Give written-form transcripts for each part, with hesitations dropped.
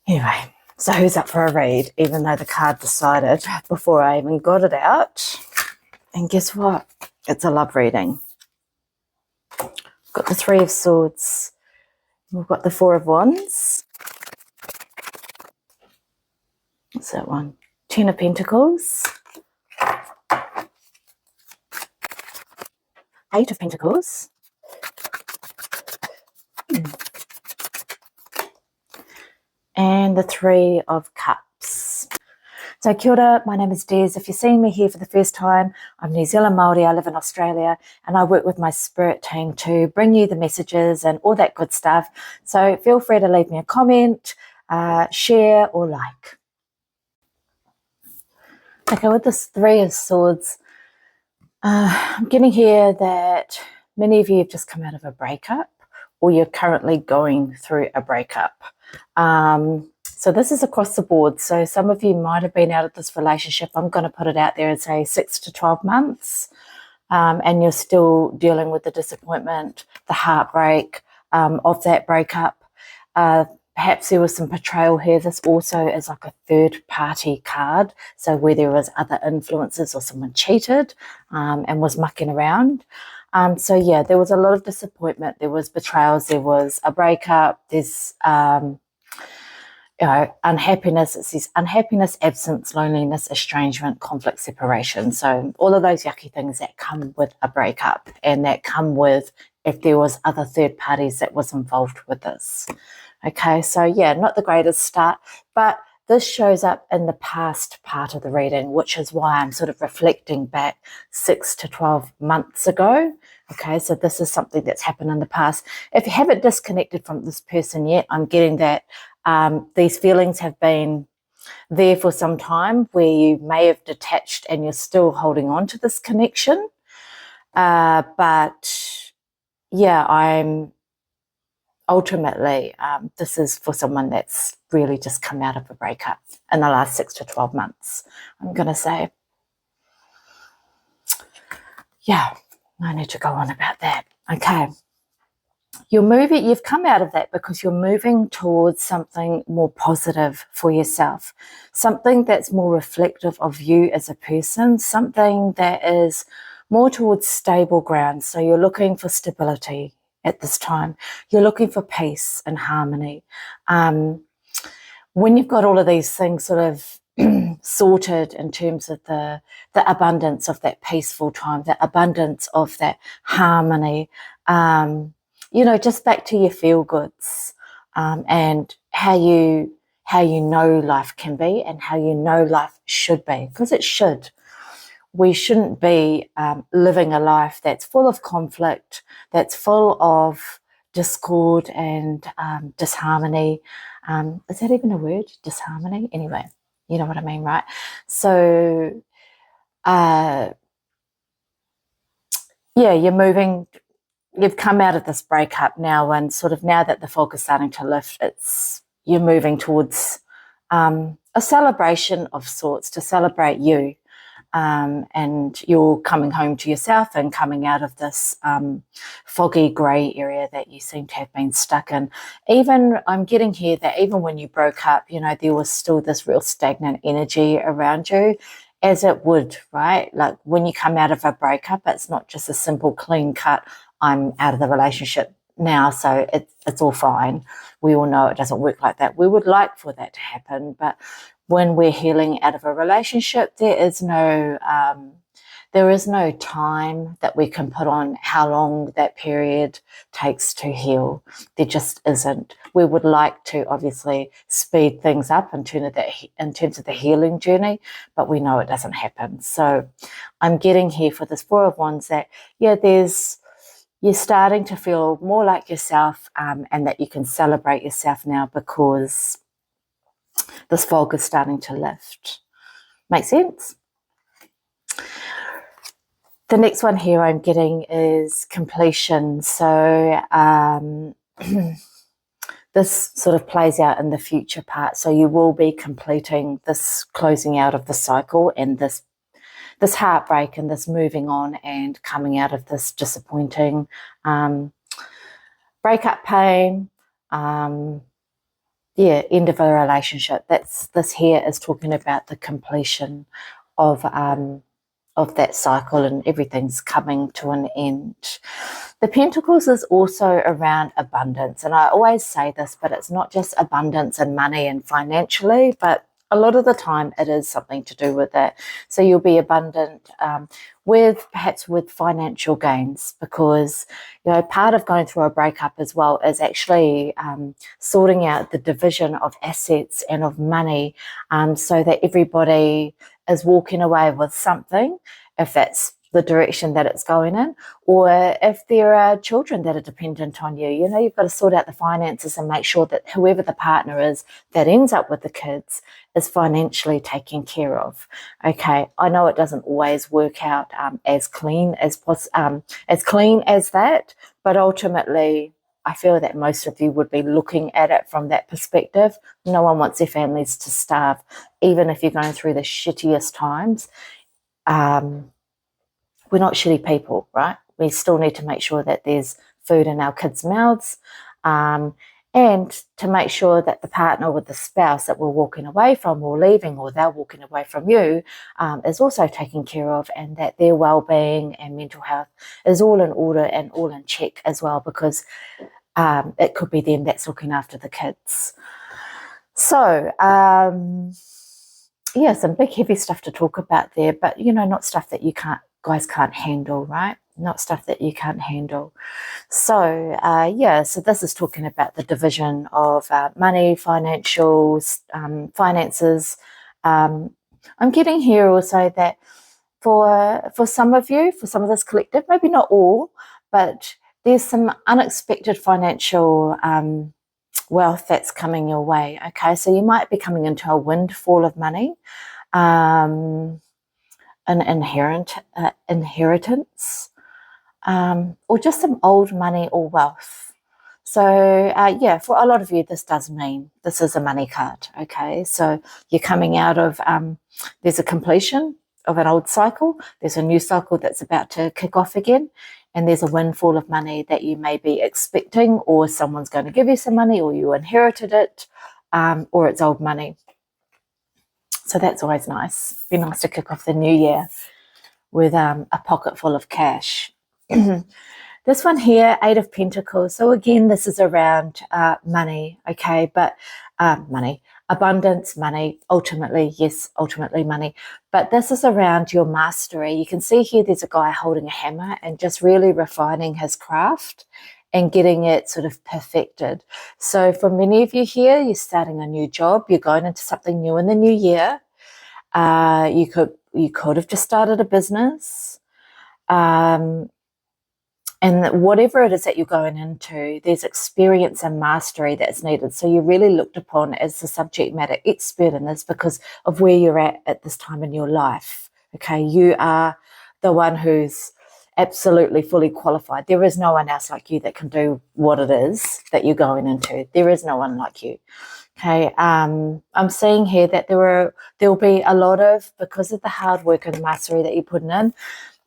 Anyway, so who's up for a read, even though the card decided before I even got it out. And guess what? It's a love reading. Got the Three of Swords. We've got the Four of Wands. What's that one? Ten of Pentacles. Eight of Pentacles. And the Three of Cups. So kia ora, my name is Des. If you're seeing me here for the first time, I'm New Zealand Māori, I live in Australia, and I work with my spirit team to bring you the messages and all that good stuff. So feel free to leave me a comment, share or like. Okay, with this Three of Swords, I'm getting here that many of you have just come out of a breakup or you're currently going through a breakup. So this is across the board. So some of you might have been out of this relationship. I'm going to put it out there and say 6 to 12 months. And you're still dealing with the disappointment, the heartbreak of that breakup. Perhaps there was some betrayal here. This also is like a third party card. So where there was other influences or someone cheated and was mucking around. So yeah, there was a lot of disappointment. There was betrayals. There was a breakup. There's unhappiness. It says unhappiness, absence, loneliness, estrangement, conflict, separation. So all of those yucky things that come with a breakup and that come with if there was other third parties that was involved with this. Okay, so yeah, not the greatest start, but this shows up in the past part of the reading, which is why I'm sort of reflecting back 6 to 12 months ago. Okay, so this is something that's happened in the past. If you haven't disconnected from this person yet, I'm getting that these feelings have been there for some time where you may have detached and you're still holding on to this connection. But yeah, I'm ultimately, this is for someone that's really just come out of a breakup in the last 6 to 12 months, I'm going to say. Yeah, I need to go on about that. Okay. You've come out of that because you're moving towards something more positive for yourself, something that's more reflective of you as a person, something that is more towards stable ground. So you're looking for stability at this time. You're looking for peace and harmony. When you've got all of these things sort of sorted in terms of the abundance of that peaceful time, the abundance of that harmony, just back to your feel goods and how you know life can be and how you know life should be, because it should. We shouldn't be living a life that's full of conflict, that's full of discord and disharmony. Is that even a word? Disharmony? Anyway, you know what I mean, right? So, you've come out of this breakup now, and sort of now that the fog is starting to lift, you're moving towards a celebration of sorts to celebrate you. And you're coming home to yourself and coming out of this foggy grey area that you seem to have been stuck in. Even I'm getting here that even when you broke up, there was still this real stagnant energy around you, as it would, right? Like when you come out of a breakup, it's not just a simple clean cut, I'm out of the relationship now, so it's all fine. We all know it doesn't work like that. We would like for that to happen, but when we're healing out of a relationship, there is no time that we can put on how long that period takes to heal. There just isn't. We would like to obviously speed things up in terms of the healing journey, but we know it doesn't happen. So I'm getting here for this Four of Wands that, you're starting to feel more like yourself, and that you can celebrate yourself now because this fog is starting to lift. Make sense? The next one here I'm getting is completion. So this sort of plays out in the future part. So you will be completing this closing out of the cycle and this heartbreak and this moving on and coming out of this disappointing breakup pain, end of a relationship. This here is talking about the completion of that cycle, and everything's coming to an end. The Pentacles is also around abundance, and I always say this, but it's not just abundance in money and financially, but a lot of the time it is something to do with that. So you'll be abundant perhaps with financial gains, because part of going through a breakup as well is actually sorting out the division of assets and of money, so that everybody is walking away with something, if that's the direction that it's going in, or if there are children that are dependent on you. You've got to sort out the finances and make sure that whoever the partner is that ends up with the kids is financially taken care of. Okay, I know it doesn't always work out as clean as that, but ultimately I feel that most of you would be looking at it from that perspective. No one wants their families to starve, even if you're going through the shittiest times. We're not shitty people, right? We still need to make sure that there's food in our kids' mouths, and to make sure that the partner with the spouse that we're walking away from or leaving, or they're walking away from you, is also taken care of, and that their well-being and mental health is all in order and all in check as well, because it could be them that's looking after the kids. So, some big heavy stuff to talk about there, but not stuff that guys can't handle, right? Not stuff that you can't handle. So so this is talking about the division of money, finances. I'm getting here also that for some of you, for some of this collective, maybe not all, but there's some unexpected financial wealth that's coming your way. Okay, so you might be coming into a windfall of money, an inheritance, or just some old money or wealth. So for a lot of you, this does mean this is a money card. Okay, so you're coming out of there's a completion of an old cycle, there's a new cycle that's about to kick off again, and there's a windfall of money that you may be expecting, or someone's going to give you some money, or you inherited it, or it's old money. So that's always nice. Be nice to kick off the new year with a pocket full of cash. This one here, 8 of Pentacles. So again, this is around money, okay, but money, abundance, money, ultimately money. But this is around your mastery. You can see here there's a guy holding a hammer and just really refining his craft and getting it sort of perfected. So for many of you here, you're starting a new job, you're going into something new in the new year. You could have just started a business. And whatever it is that you're going into, there's experience and mastery that's needed. So you're really looked upon as the subject matter expert in this because of where you're at this time in your life. Okay, you are the one who's absolutely fully qualified. There is no one else like you that can do what it is that you're going into. There is no one like you. Okay, I'm seeing here that there'll be a lot of, because of the hard work and the mastery that you're putting in,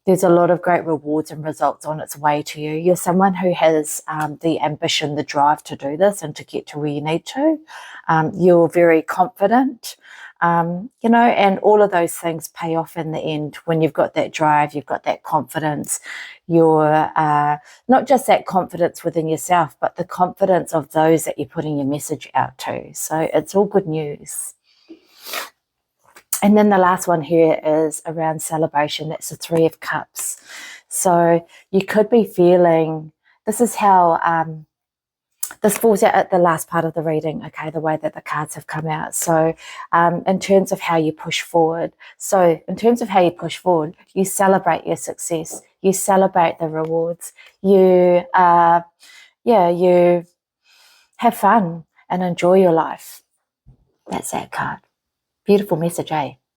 there's a lot of great rewards and results on its way to you. You're someone who has the ambition, the drive to do this and to get to where you need to. You're very confident, and all of those things pay off in the end when you've got that drive, you've got that confidence. You're not just that confidence within yourself, but the confidence of those that you're putting your message out to. So it's all good news. And then the last one here is around celebration. That's the 3 of Cups. So you could be feeling, this is how, this falls out at the last part of the reading, okay, the way that the cards have come out. So in terms of how you push forward. So in terms of how you push forward, you celebrate your success. You celebrate the rewards. You, you have fun and enjoy your life. That's that card. Beautiful message, eh?